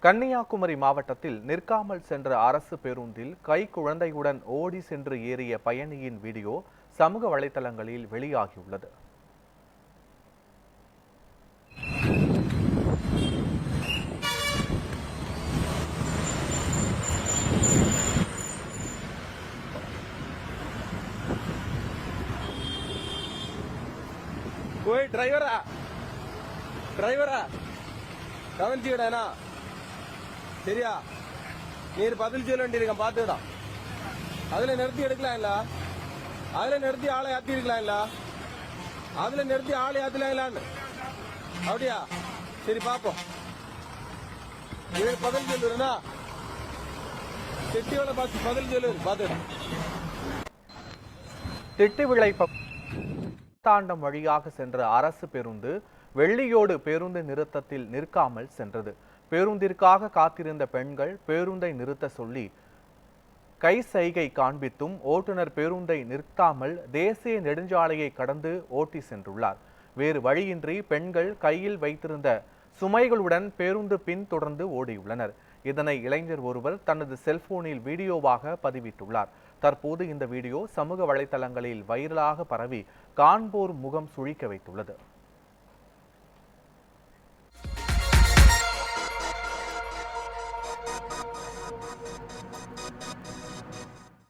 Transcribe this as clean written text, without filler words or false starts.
கன்னியாகுமரி மாவட்டத்தில் நிற்காமல் சென்ற அரசு பேருந்தில் கைக்குழந்தையுடன் ஓடி சென்று ஏறிய பயணியின் வீடியோ சமூக வலைதளங்களில் வெளியாகியுள்ளது. டிரைவரா கவனிச்சுக்கிட்டேனா சரியா? நீர் பதில் சொல்ல வேண்டியிருக்கேன், பார்த்துடா. அதுல நிறுத்தி எடுக்கலாம் இல்ல, அதுல நிறுத்தி ஆளை ஏத்தி இருக்கலாம் இல்ல, அதுல நிறுத்தி ஆளை ஏத்தலாங்களான்னு அப்படியா? சரி பாப்போம். நீர் பதில் சொல்லுறா, திட்டியோட பார்த்து பதில் சொல்லு, பார்த்துடா. திட்டிவிளை தாண்டம் வழியாக சென்ற அரசு பேருந்து வெள்ளியோடு பேருந்து நிறுத்தத்தில் நிற்காமல் சென்றது. பேருந்திற்காக காத்திருந்த பெண்கள் பேருந்தை நிறுத்த சொல்லி கை சைகை காண்பித்தும் ஓட்டுநர் பேருந்தை நிறுத்தாமல் தேசிய நெடுஞ்சாலையை கடந்து ஓட்டி சென்றுள்ளார். வேறு வழியின்றி பெண்கள் கையில் வைத்திருந்த சுமைகளுடன் பேருந்து பின்தொடர்ந்து ஓடியுள்ளனர். இதனை இளைஞர் ஒருவர் தனது செல்போனில் வீடியோவாக பதிவிட்டுள்ளார். தற்போது இந்த வீடியோ சமூக வலைதளங்களில் வைரலாக பரவி காண்போர் முகம் சுழிக்க வைத்துள்ளது.